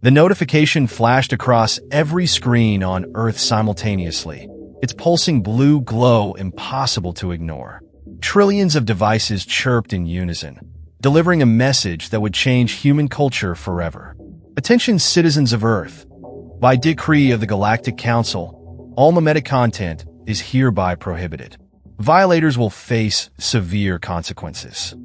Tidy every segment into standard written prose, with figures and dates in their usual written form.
The notification flashed across every screen on Earth simultaneously, its pulsing blue glow impossible to ignore. Trillions of devices chirped in unison, delivering a message that would change human culture forever. Attention, citizens of Earth. By decree of the Galactic Council, all memetic content is hereby prohibited. Violators will face severe consequences.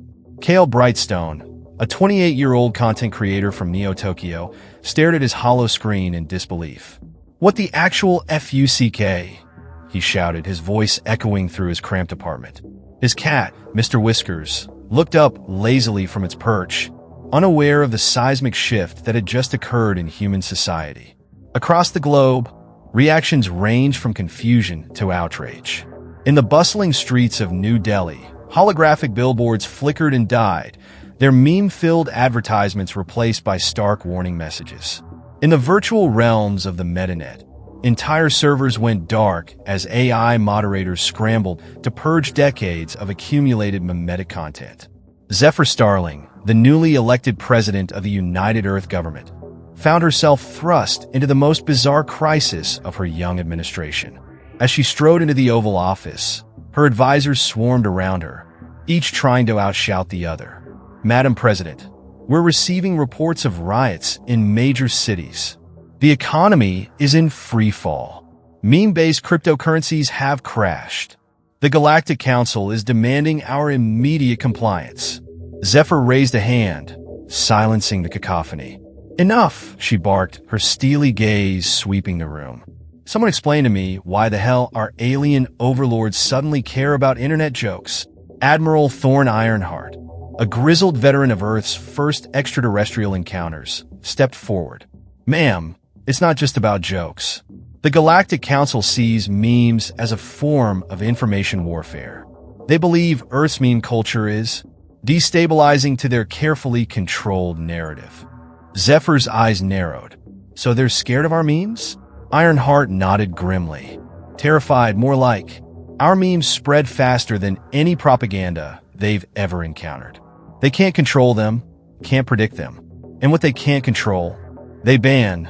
Kale Brightstone, a 28-year-old content creator from Neo-Tokyo, stared at his hollow screen in disbelief. "What the actual FUCK?" he shouted, his voice echoing through his cramped apartment. His cat, Mr. Whiskers, looked up lazily from its perch, unaware of the seismic shift that had just occurred in human society. Across the globe, reactions ranged from confusion to outrage. In the bustling streets of New Delhi, holographic billboards flickered and died, their meme-filled advertisements replaced by stark warning messages. In the virtual realms of the metanet, entire servers went dark as AI moderators scrambled to purge decades of accumulated memetic content. Zephyr Starling, the newly elected president of the United Earth government, found herself thrust into the most bizarre crisis of her young administration. As she strode into the Oval Office, her advisors swarmed around her, each trying to outshout the other. "Madam President, we're receiving reports of riots in major cities. The economy is in free fall. Meme-based cryptocurrencies have crashed. The Galactic Council is demanding our immediate compliance." Zephyr raised a hand, silencing the cacophony. "Enough," she barked, her steely gaze sweeping the room. "Someone explain to me why the hell our alien overlords suddenly care about internet jokes." Admiral Thorne Ironheart, a grizzled veteran of Earth's first extraterrestrial encounters, stepped forward. "Ma'am, it's not just about jokes. The Galactic Council sees memes as a form of information warfare. They believe Earth's meme culture is destabilizing to their carefully controlled narrative." Zephyr's eyes narrowed. "So they're scared of our memes?" Ironheart nodded grimly. "Terrified, more like. Our memes spread faster than any propaganda they've ever encountered. They can't control them, can't predict them. And what they can't control, they ban."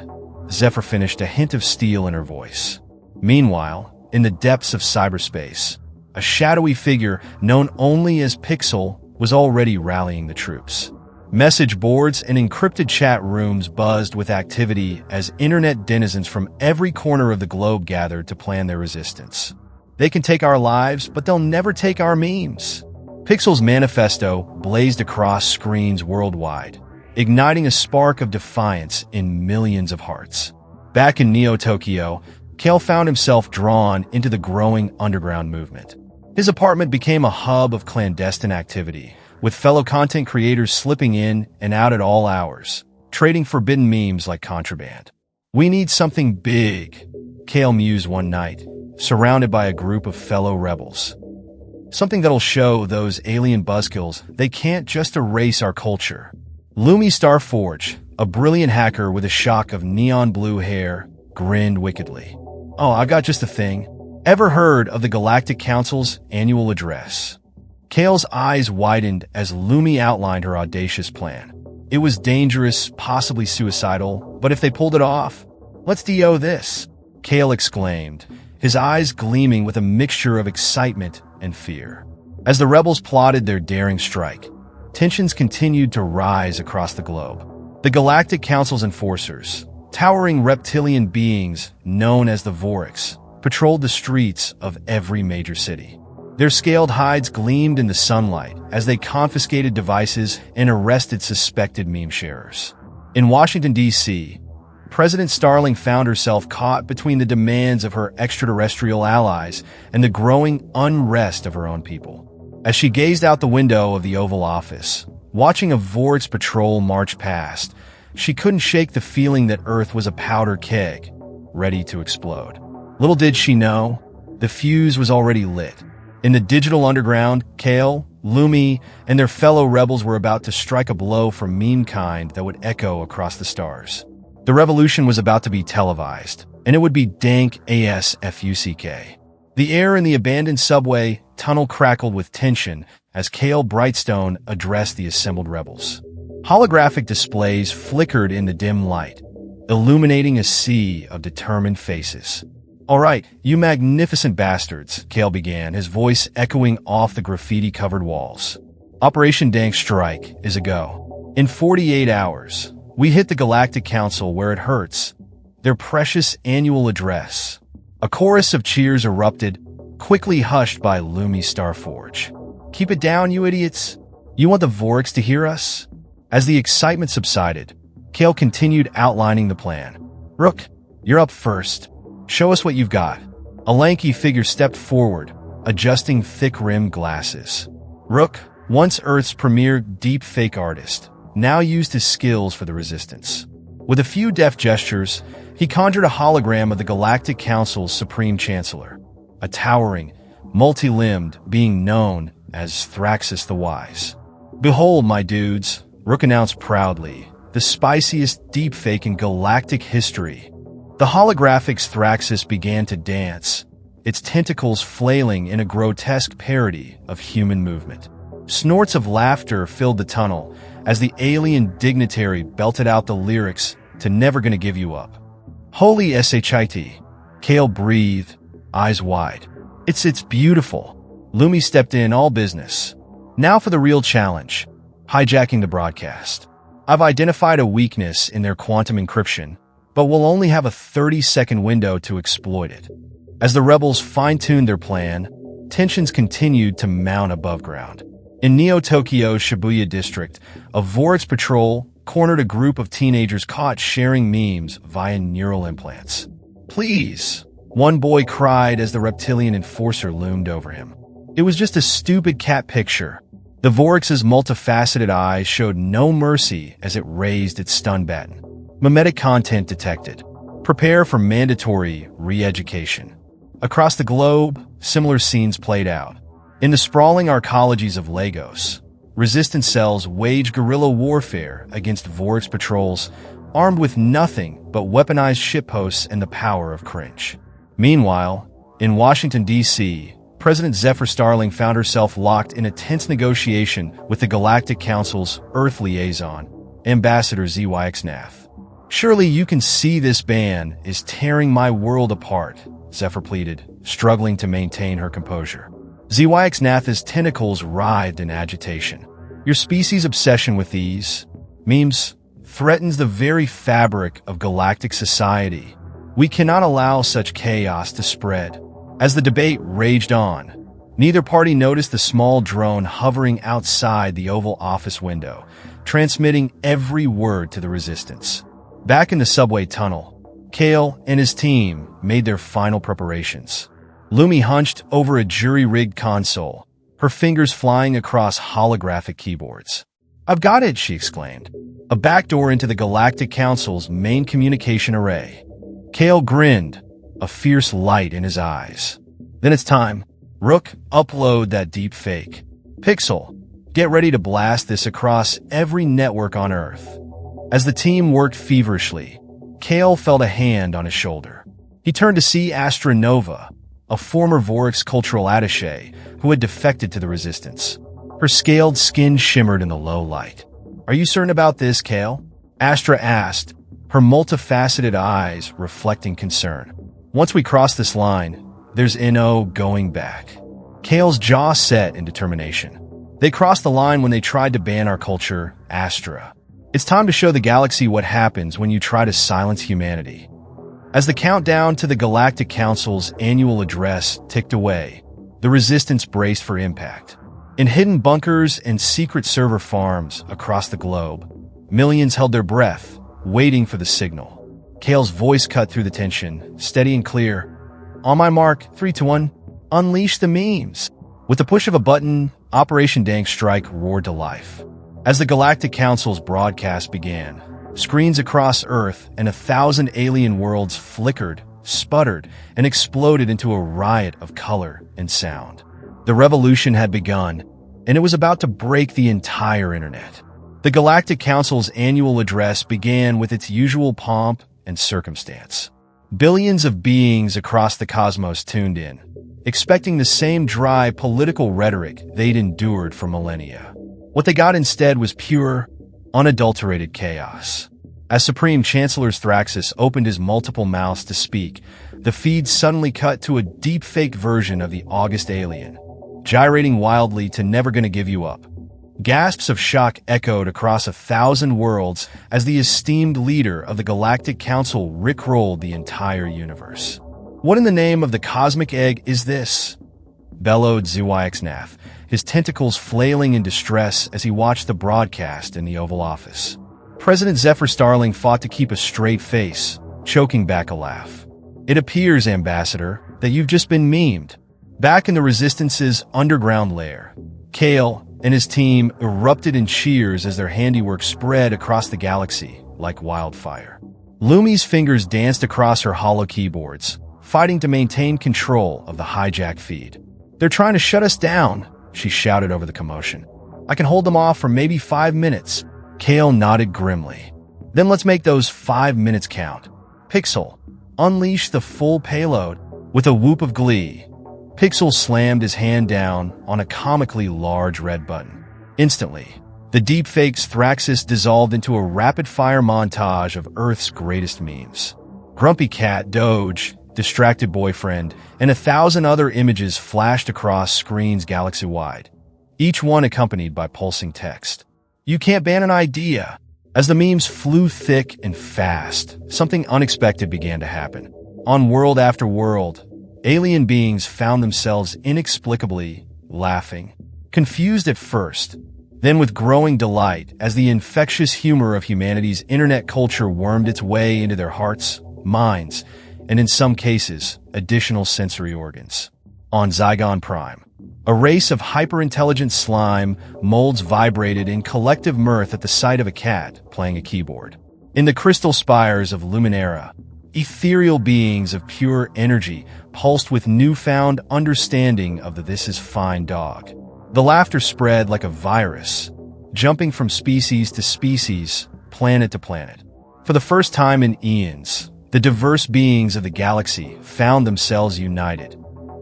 Zephyr finished, a hint of steel in her voice. Meanwhile, in the depths of cyberspace, a shadowy figure known only as Pixel was already rallying the troops. Message boards and encrypted chat rooms buzzed with activity as internet denizens from every corner of the globe gathered to plan their resistance. "They can take our lives, but they'll never take our memes." Pixel's manifesto blazed across screens worldwide, igniting a spark of defiance in millions of hearts. Back in Neo-Tokyo, Kale found himself drawn into the growing underground movement. His apartment became a hub of clandestine activity, with fellow content creators slipping in and out at all hours, trading forbidden memes like contraband. "We need something big," Kale mused one night, surrounded by a group of fellow rebels. "Something that'll show those alien buzzkills they can't just erase our culture." Lumi Starforge, a brilliant hacker with a shock of neon blue hair, grinned wickedly. "Oh, I've got just the thing. Ever heard of the Galactic Council's annual address?" Kale's eyes widened as Lumi outlined her audacious plan. It was dangerous, possibly suicidal, but if they pulled it off, "Let's do this," Kale exclaimed, his eyes gleaming with a mixture of excitement and fear. As the rebels plotted their daring strike, tensions continued to rise across the globe. The Galactic Council's enforcers, towering reptilian beings known as the Vorix, patrolled the streets of every major city. Their scaled hides gleamed in the sunlight as they confiscated devices and arrested suspected meme sharers. In Washington, D.C., President Starling found herself caught between the demands of her extraterrestrial allies and the growing unrest of her own people. As she gazed out the window of the Oval Office, watching a Vorix patrol march past, she couldn't shake the feeling that Earth was a powder keg, ready to explode. Little did she know, the fuse was already lit. In the digital underground, Kale, Lumi, and their fellow rebels were about to strike a blow for meme kind that would echo across the stars. The revolution was about to be televised, and it would be dank ASFUCK. The air in the abandoned subway tunnel crackled with tension as Kale Brightstone addressed the assembled rebels. Holographic displays flickered in the dim light, illuminating a sea of determined faces. "All right, you magnificent bastards," Kale began, his voice echoing off the graffiti-covered walls. "Operation Dank Strike is a go. In 48 hours, we hit the Galactic Council where it hurts, their precious annual address." A chorus of cheers erupted, quickly hushed by Lumi Starforge. "Keep it down, you idiots. You want the Vorix to hear us?" As the excitement subsided, Kale continued outlining the plan. "Rook, you're up first. Show us what you've got." A lanky figure stepped forward, adjusting thick-rimmed glasses. Rook, once Earth's premier deep-fake artist, now used his skills for the Resistance. With a few deft gestures, he conjured a hologram of the Galactic Council's Supreme Chancellor, a towering, multi-limbed being known as Thraxus the Wise. "Behold, my dudes," Rook announced proudly, "the spiciest deepfake in galactic history." The holographic Thraxus began to dance, its tentacles flailing in a grotesque parody of human movement. Snorts of laughter filled the tunnel as the alien dignitary belted out the lyrics to "Never Gonna Give You Up." "Holy shit," Kale breathed, eyes wide. It's beautiful." Lumi stepped in, all business. "Now for the real challenge, hijacking the broadcast. I've identified a weakness in their quantum encryption, but we'll only have a 30-second window to exploit it." As the rebels fine-tuned their plan, tensions continued to mount above ground. In Neo-Tokyo's Shibuya district, a Vorix patrol cornered a group of teenagers caught sharing memes via neural implants. "Please," one boy cried as the reptilian enforcer loomed over him. It was just a stupid cat picture. The Vorix's multifaceted eyes showed no mercy as it raised its stun baton. Memetic content detected. Prepare for mandatory re-education. Across the globe, similar scenes played out. In the sprawling arcologies of Lagos, resistance cells wage guerrilla warfare against Vorix patrols, armed with nothing but weaponized shitposts and the power of cringe. Meanwhile, in Washington, D.C., President Zephyr Starling found herself locked in a tense negotiation with the Galactic Council's Earth liaison, Ambassador ZYXNAF. "Surely you can see this ban is tearing my world apart," Zephyr pleaded, struggling to maintain her composure. ZYXNAF's tentacles writhed in agitation. "Your species' obsession with these memes threatens the very fabric of galactic society. We cannot allow such chaos to spread." As the debate raged on, neither party noticed the small drone hovering outside the Oval Office window, transmitting every word to the Resistance. Back in the subway tunnel, Kale and his team made their final preparations. Lumi hunched over a jury-rigged console, her fingers flying across holographic keyboards. "I've got it," she exclaimed. "A backdoor into the Galactic Council's main communication array." Kale grinned, a fierce light in his eyes. "Then it's time. Rook, upload that deep fake. Pixel, get ready to blast this across every network on Earth." As the team worked feverishly, Kale felt a hand on his shoulder. He turned to see Astra Nova, a former Vorix cultural attaché who had defected to the Resistance. Her scaled skin shimmered in the low light. "Are you certain about this, Kale?" Astra asked, her multifaceted eyes reflecting concern. "Once we cross this line, there's no going back." Kale's jaw set in determination. "They crossed the line when they tried to ban our culture, Astra. It's time to show the galaxy what happens when you try to silence humanity." As the countdown to the Galactic Council's annual address ticked away, the Resistance braced for impact. In hidden bunkers and secret server farms across the globe, millions held their breath, waiting for the signal. Kale's voice cut through the tension, steady and clear. "On my mark, 3, 2, 1, unleash the memes." With the push of a button, Operation Dank Strike roared to life. As the Galactic Council's broadcast began, screens across Earth and 1,000 alien worlds flickered, sputtered, and exploded into a riot of color and sound. The revolution had begun, and it was about to break the entire internet. The Galactic Council's annual address began with its usual pomp and circumstance. Billions of beings across the cosmos tuned in, expecting the same dry political rhetoric they'd endured for millennia. What they got instead was pure, unadulterated chaos. As Supreme Chancellor Thraxus opened his multiple mouths to speak, the feed suddenly cut to a deep-fake version of the August alien, gyrating wildly to "Never Gonna Give You Up." Gasps of shock echoed across 1,000 worlds as the esteemed leader of the Galactic Council rickrolled the entire universe. "What in the name of the cosmic egg is this?" bellowed Zyxnath, his tentacles flailing in distress as he watched the broadcast in the Oval Office. President Zephyr Starling fought to keep a straight face, choking back a laugh. "It appears, Ambassador, that you've just been memed." Back in the Resistance's underground lair, Kale and his team erupted in cheers as their handiwork spread across the galaxy like wildfire. Lumi's fingers danced across her hollow keyboards, fighting to maintain control of the hijack feed. "They're trying to shut us down," she shouted over the commotion. "I can hold them off for maybe 5 minutes. Kale nodded grimly. "Then let's make those 5 minutes count. Pixel, unleash the full payload." With a whoop of glee, Pixel slammed his hand down on a comically large red button. Instantly, the deepfake's Thraxus dissolved into a rapid-fire montage of Earth's greatest memes. Grumpy Cat, Doge, Distracted Boyfriend, and 1,000 other images flashed across screens galaxy-wide, each one accompanied by pulsing text. "You can't ban an idea." As the memes flew thick and fast, something unexpected began to happen. On world after world, alien beings found themselves inexplicably laughing, confused at first, then with growing delight as the infectious humor of humanity's internet culture wormed its way into their hearts, minds, and in some cases, additional sensory organs. On Zygon Prime, a race of hyper-intelligent slime molds vibrated in collective mirth at the sight of a cat playing a keyboard. In the crystal spires of Luminera, ethereal beings of pure energy pulsed with newfound understanding of the "this is fine" dog. The laughter spread like a virus, jumping from species to species, planet to planet. For the first time in eons, the diverse beings of the galaxy found themselves united,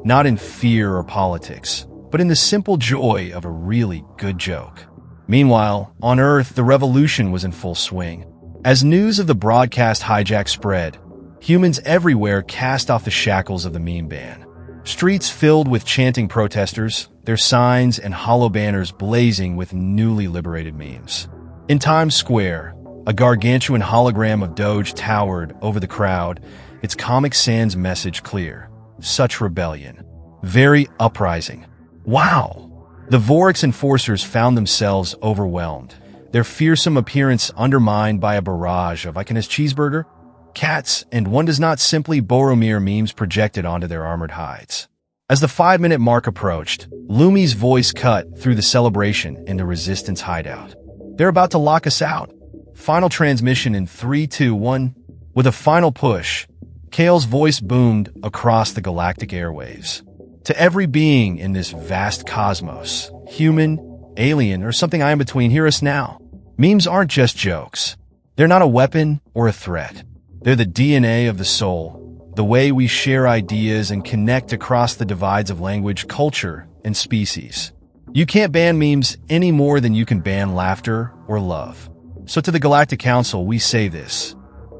not in fear or politics, but in the simple joy of a really good joke. Meanwhile, on Earth, the revolution was in full swing. As news of the broadcast hijack spread, humans everywhere cast off the shackles of the meme ban. Streets filled with chanting protesters, their signs and hollow banners blazing with newly liberated memes. In Times Square, a gargantuan hologram of Doge towered over the crowd, its Comic Sans message clear. "Such rebellion. Very uprising. Wow!" The Vorix enforcers found themselves overwhelmed, their fearsome appearance undermined by a barrage of "I can has cheeseburger?" cats, and "one does not simply Boromir" memes projected onto their armored hides. As the 5-minute mark approached, Lumi's voice cut through the celebration in the Resistance hideout. "They're about to lock us out. Final transmission in 3, 2, 1. With a final push, Kale's voice boomed across the galactic airwaves. "To every being in this vast cosmos, human, alien, or something I am between, hear us now. Memes aren't just jokes. They're not a weapon or a threat. They're the DNA of the soul, the way we share ideas and connect across the divides of language, culture, and species. You can't ban memes any more than you can ban laughter or love. So to the Galactic Council, we say this.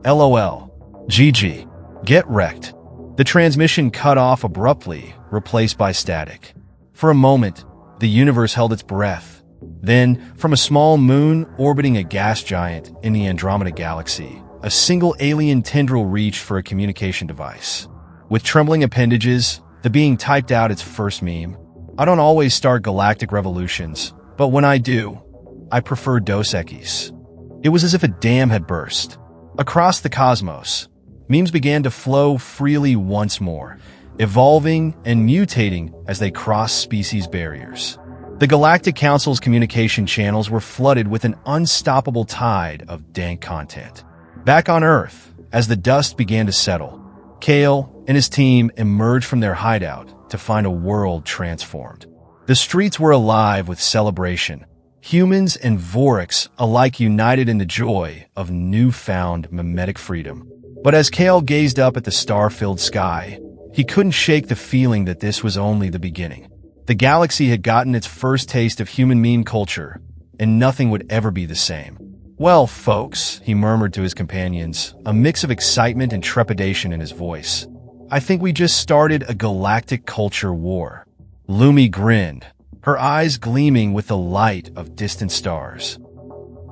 LOL. GG. Get wrecked." The transmission cut off abruptly, replaced by static. For a moment, the universe held its breath. Then, from a small moon orbiting a gas giant in the Andromeda Galaxy, a single alien tendril reached for a communication device. With trembling appendages, the being typed out its first meme. "I don't always start galactic revolutions, but when I do, I prefer Dos Equis." It was as if a dam had burst. Across the cosmos, memes began to flow freely once more, evolving and mutating as they crossed species barriers. The Galactic Council's communication channels were flooded with an unstoppable tide of dank content. Back on Earth, as the dust began to settle, Kale and his team emerged from their hideout to find a world transformed. The streets were alive with celebration. Humans and Vorix alike united in the joy of newfound mimetic freedom. But as Kale gazed up at the star-filled sky, he couldn't shake the feeling that this was only the beginning. The galaxy had gotten its first taste of human meme culture, and nothing would ever be the same. Well, folks, he murmured to his companions, a mix of excitement and trepidation in his voice. I think we just started a galactic culture war. Lumi grinned, her eyes gleaming with the light of distant stars.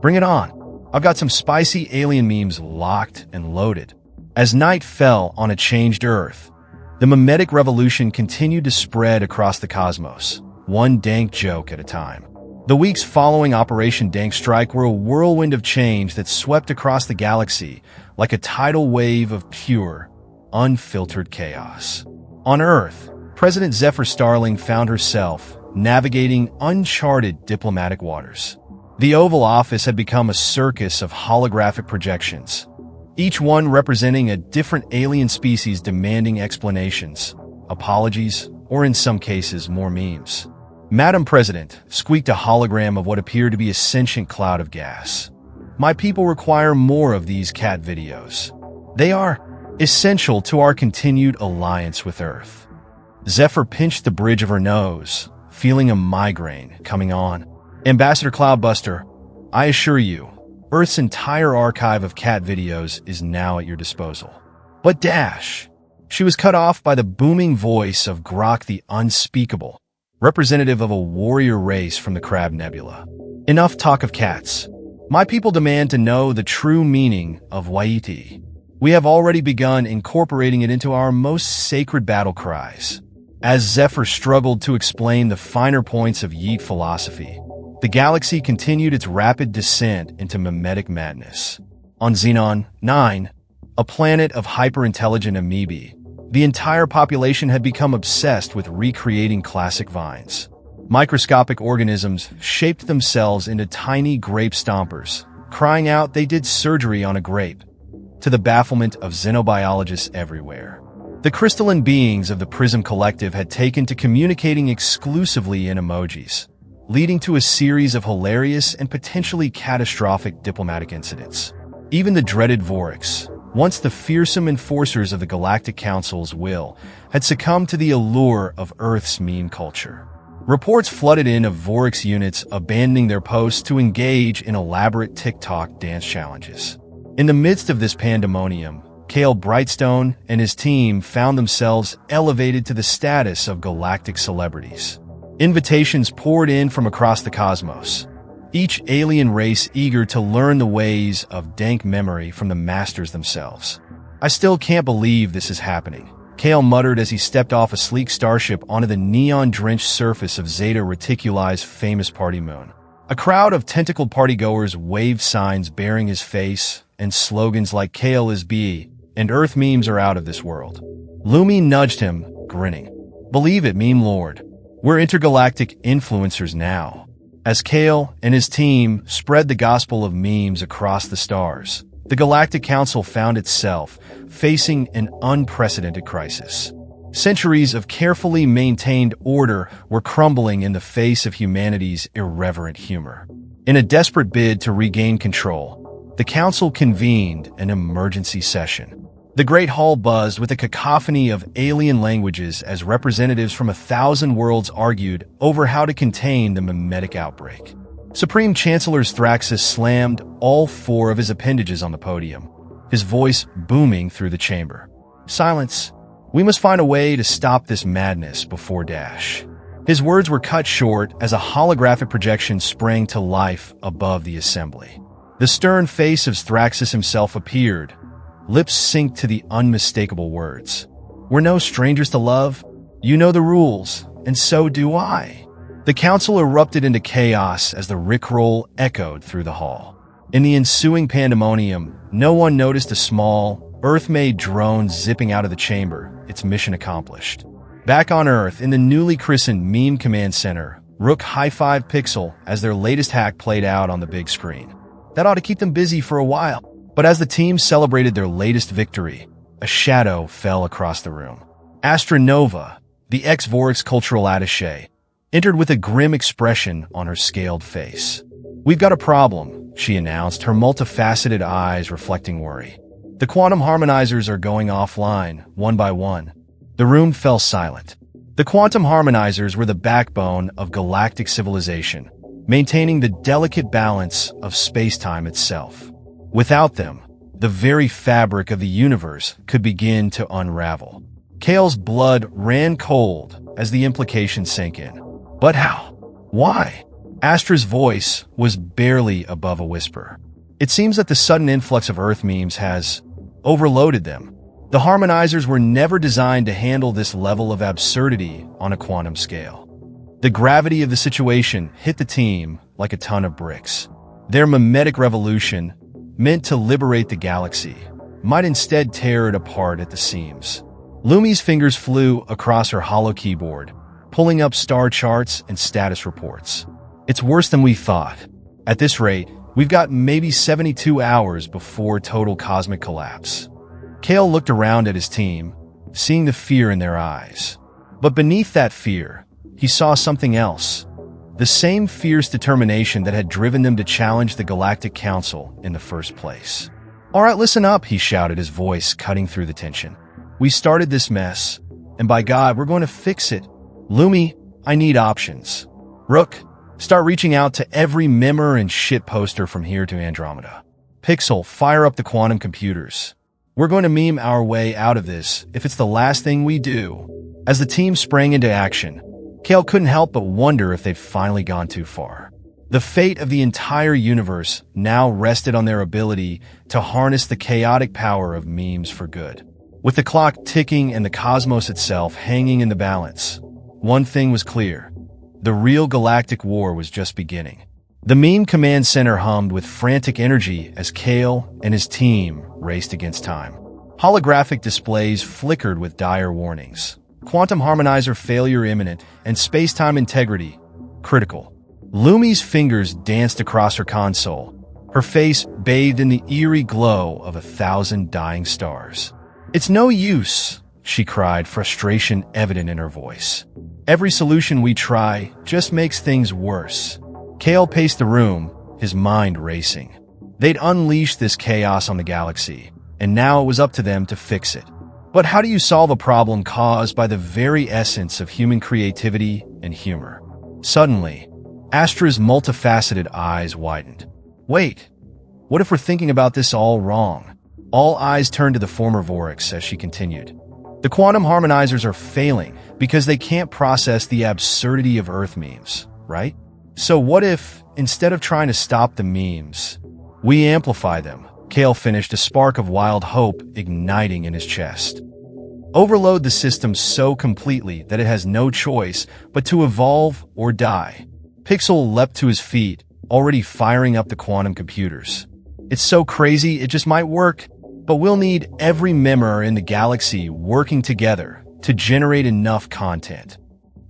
Bring it on. I've got some spicy alien memes locked and loaded. As night fell on a changed Earth, the mimetic revolution continued to spread across the cosmos, one dank joke at a time. The weeks following Operation Dank Strike were a whirlwind of change that swept across the galaxy like a tidal wave of pure, unfiltered chaos. On Earth, President Zephyr Starling found herself navigating uncharted diplomatic waters. The Oval Office had become a circus of holographic projections, each one representing a different alien species demanding explanations, apologies, or in some cases, more memes. Madam President squeaked a hologram of what appeared to be a sentient cloud of gas. My people require more of these cat videos. They are essential to our continued alliance with Earth. Zephyr pinched the bridge of her nose, feeling a migraine coming on. Ambassador Cloudbuster, I assure you, Earth's entire archive of cat videos is now at your disposal. But Dash, she was cut off by the booming voice of Grok the Unspeakable, representative of a warrior race from the Crab Nebula. Enough talk of cats. My people demand to know the true meaning of Waiti. We have already begun incorporating it into our most sacred battle cries. As Zephyr struggled to explain the finer points of Yeet philosophy, the galaxy continued its rapid descent into mimetic madness. On Xenon 9, a planet of hyper-intelligent amoebae, the entire population had become obsessed with recreating classic vines. Microscopic organisms shaped themselves into tiny grape stompers, crying out they did surgery on a grape, to the bafflement of xenobiologists everywhere. The crystalline beings of the Prism Collective had taken to communicating exclusively in emojis, leading to a series of hilarious and potentially catastrophic diplomatic incidents. Even the dreaded Vorix, once the fearsome enforcers of the Galactic Council's will, had succumbed to the allure of Earth's meme culture. Reports flooded in of Vorix units abandoning their posts to engage in elaborate TikTok dance challenges. In the midst of this pandemonium, Cale Brightstone and his team found themselves elevated to the status of galactic celebrities. Invitations poured in from across the cosmos, each alien race eager to learn the ways of dank memory from the masters themselves. I still can't believe this is happening, Cale muttered as he stepped off a sleek starship onto the neon-drenched surface of Zeta Reticuli's famous party moon. A crowd of tentacled partygoers waved signs bearing his face and slogans like Cale is B and Earth memes are out of this world. Lumi nudged him, grinning. Believe it, meme lord. We're intergalactic influencers now. As Cale and his team spread the gospel of memes across the stars, the Galactic Council found itself facing an unprecedented crisis. Centuries of carefully maintained order were crumbling in the face of humanity's irreverent humor. In a desperate bid to regain control, the Council convened an emergency session. The Great Hall buzzed with a cacophony of alien languages as representatives from 1,000 worlds argued over how to contain the mimetic outbreak. Supreme Chancellor Thraxus slammed all 4 of his appendages on the podium, his voice booming through the chamber. Silence. We must find a way to stop this madness before Dash. His words were cut short as a holographic projection sprang to life above the assembly. The stern face of Thraxus himself appeared, lips synced to the unmistakable words. We're no strangers to love. You know the rules, and so do I. The council erupted into chaos as the rickroll echoed through the hall. In the ensuing pandemonium, no one noticed a small, Earth-made drone zipping out of the chamber, its mission accomplished. Back on Earth, in the newly christened Meme Command Center, Rook high-fived Pixel as their latest hack played out on the big screen. That ought to keep them busy for a while. But as the team celebrated their latest victory, a shadow fell across the room. Astronova, the ex-Vorix cultural attaché, entered with a grim expression on her scaled face. We've got a problem, she announced, her multifaceted eyes reflecting worry. The quantum harmonizers are going offline, one by one. The room fell silent. The quantum harmonizers were the backbone of galactic civilization, maintaining the delicate balance of space-time itself. Without them, the very fabric of the universe could begin to unravel. Kale's blood ran cold as the implications sank in. But how? Why? Astra's voice was barely above a whisper. It seems that the sudden influx of Earth memes has overloaded them. The harmonizers were never designed to handle this level of absurdity on a quantum scale. The gravity of the situation hit the team like a ton of bricks. Their mimetic revolution, meant to liberate the galaxy, might instead tear it apart at the seams. Lumi's fingers flew across her hollow keyboard, pulling up star charts and status reports. It's worse than we thought. At this rate, we've got maybe 72 hours before total cosmic collapse. Kale looked around at his team, seeing the fear in their eyes. But beneath that fear, he saw something else. The same fierce determination that had driven them to challenge the Galactic Council in the first place. "All right, listen up," he shouted, his voice cutting through the tension. "We started this mess, and by God, we're going to fix it. Lumi, I need options. Rook, start reaching out to every member and shit poster from here to Andromeda. Pixel, fire up the quantum computers. We're going to meme our way out of this if it's the last thing we do." As the team sprang into action, Kale couldn't help but wonder if they'd finally gone too far. The fate of the entire universe now rested on their ability to harness the chaotic power of memes for good. With the clock ticking and the cosmos itself hanging in the balance, one thing was clear. The real galactic war was just beginning. The meme command center hummed with frantic energy as Kale and his team raced against time. Holographic displays flickered with dire warnings. Quantum harmonizer failure imminent and space-time integrity critical. Lumi's fingers danced across her console, her face bathed in the eerie glow of 1,000 dying stars. "It's no use," she cried, frustration evident in her voice. "Every solution we try just makes things worse." Kale paced the room, his mind racing. They'd unleashed this chaos on the galaxy, and now it was up to them to fix it. But how do you solve a problem caused by the very essence of human creativity and humor? Suddenly, Astra's multifaceted eyes widened. "Wait, what if we're thinking about this all wrong?" All eyes turned to the former Vorix as she continued. "The quantum harmonizers are failing because they can't process the absurdity of Earth memes, right? So what if, instead of trying to stop the memes, we amplify them?" Kale finished, a spark of wild hope igniting in his chest. "Overload the system so completely that it has no choice but to evolve or die." Pixel leapt to his feet, already firing up the quantum computers. "It's so crazy, it just might work, but we'll need every member in the galaxy working together to generate enough content."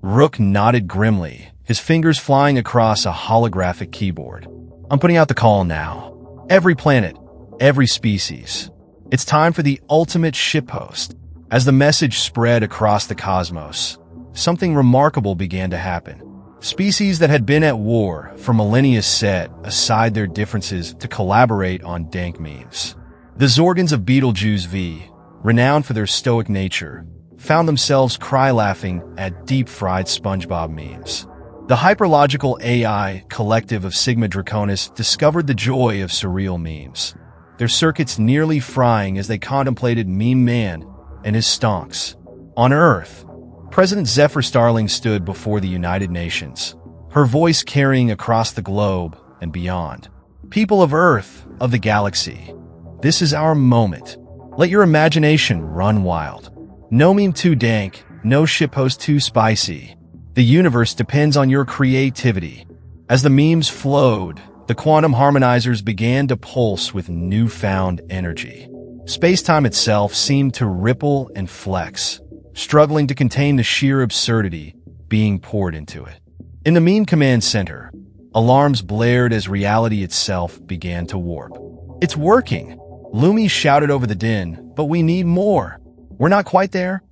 Rook nodded grimly, his fingers flying across a holographic keyboard. "I'm putting out the call now. Every planet, every species. It's time for the ultimate shitpost." As the message spread across the cosmos, something remarkable began to happen. Species that had been at war for millennia set aside their differences to collaborate on dank memes. The Zorgans of Betelgeuse V, renowned for their stoic nature, found themselves cry-laughing at deep-fried SpongeBob memes. The hyperlogical AI collective of Sigma Draconis discovered the joy of surreal memes, their circuits nearly frying as they contemplated Meme Man and his stonks. On Earth, President Zephyr Starling stood before the United Nations, her voice carrying across the globe and beyond. "People of Earth, of the galaxy, this is our moment. Let your imagination run wild. No meme too dank, no shitpost too spicy. The universe depends on your creativity." As the memes flowed, the quantum harmonizers began to pulse with newfound energy. Space-time itself seemed to ripple and flex, struggling to contain the sheer absurdity being poured into it. In the meme command center, alarms blared as reality itself began to warp. "It's working!" Lumi shouted over the din, "but we need more. We're not quite there."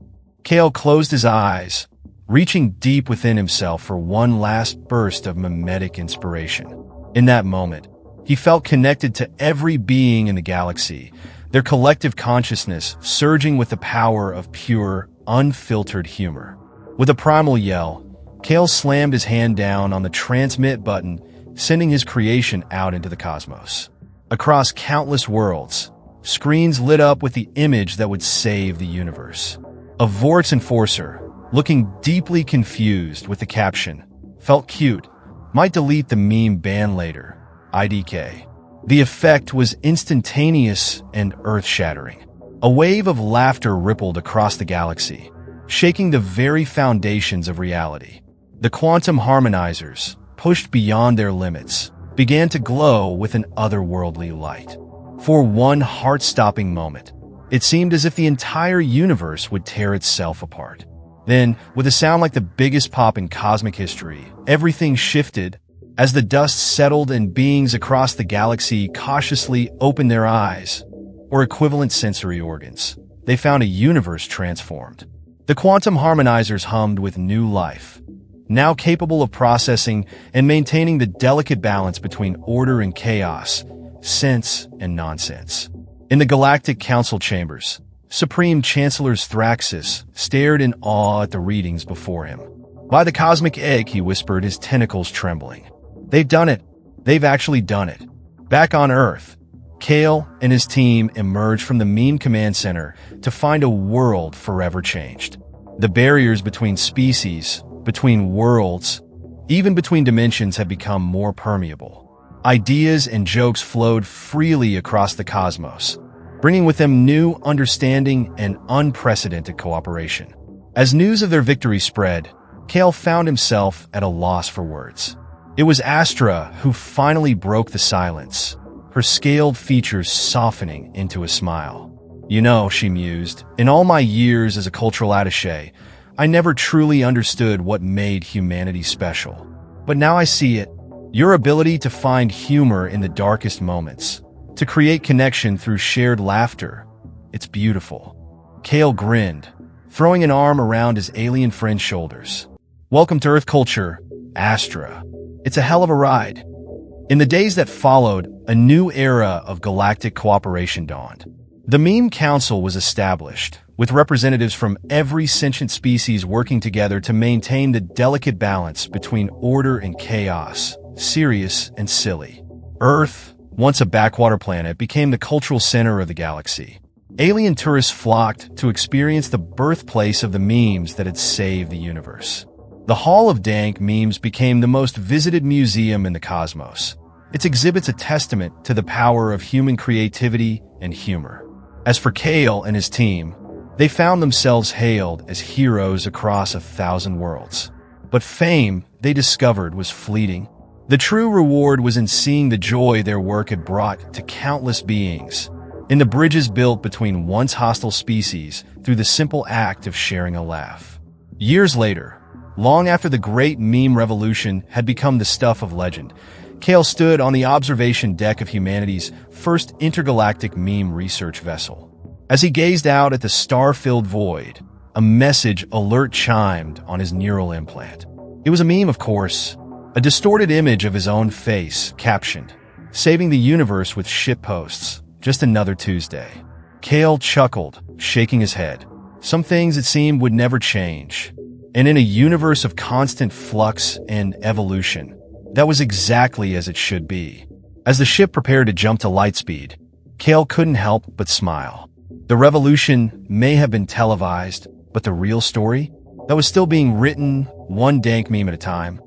Kale closed his eyes, reaching deep within himself for one last burst of mimetic inspiration. In that moment, he felt connected to every being in the galaxy, their collective consciousness surging with the power of pure, unfiltered humor. With a primal yell, Kale slammed his hand down on the transmit button sending his creation out into the cosmos. Across countless worlds, screens lit up with the image that would save the universe. A Vortex enforcer, looking deeply confused with the caption, "Felt cute, might delete the meme ban later, IDK." The effect was instantaneous and earth-shattering. A wave of laughter rippled across the galaxy, shaking the very foundations of reality. The quantum harmonizers, pushed beyond their limits, began to glow with an otherworldly light. For one heart-stopping moment, it seemed as if the entire universe would tear itself apart. Then, with a sound like the biggest pop in cosmic history, everything shifted. As the dust settled and beings across the galaxy cautiously opened their eyes, or equivalent sensory organs, they found a universe transformed. The quantum harmonizers hummed with new life, now capable of processing and maintaining the delicate balance between order and chaos, sense and nonsense. In the Galactic Council chambers, Supreme Chancellor Thraxus stared in awe at the readings before him. "By the cosmic egg," he whispered, his tentacles trembling. "They've done it. They've actually done it." Back on Earth, Kale and his team emerged from the meme command center to find a world forever changed. The barriers between species, between worlds, even between dimensions have become more permeable. Ideas and jokes flowed freely across the cosmos, bringing with them new understanding and unprecedented cooperation. As news of their victory spread, Kale found himself at a loss for words. It was Astra who finally broke the silence, her scaled features softening into a smile. "You know," she mused, "in all my years as a cultural attaché, I never truly understood what made humanity special. But now I see it. Your ability to find humor in the darkest moments, to create connection through shared laughter. It's beautiful." Kale grinned, throwing an arm around his alien friend's shoulders. "Welcome to Earth culture, Astra. It's a hell of a ride." In the days that followed, a new era of galactic cooperation dawned. The Meme Council was established, with representatives from every sentient species working together to maintain the delicate balance between order and chaos, serious and silly. Earth, once a backwater planet, became the cultural center of the galaxy. Alien tourists flocked to experience the birthplace of the memes that had saved the universe. The Hall of Dank Memes became the most visited museum in the cosmos. Its exhibits a testament to the power of human creativity and humor. As for Kale and his team, they found themselves hailed as heroes across 1,000 worlds. But fame, they discovered, was fleeting. The true reward was in seeing the joy their work had brought to countless beings, in the bridges built between once hostile species through the simple act of sharing a laugh. Years later, long after the great meme revolution had become the stuff of legend, Kale stood on the observation deck of humanity's first intergalactic meme research vessel. As he gazed out at the star-filled void, a message alert chimed on his neural implant. It was a meme, of course, a distorted image of his own face, captioned, "Saving the universe with shitposts, just another Tuesday." Kale chuckled, shaking his head. Some things, it seemed, would never change. And in a universe of constant flux and evolution, that was exactly as it should be. As the ship prepared to jump to light speed, Kale couldn't help but smile. The revolution may have been televised, but the real story? That was still being written, one dank meme at a time.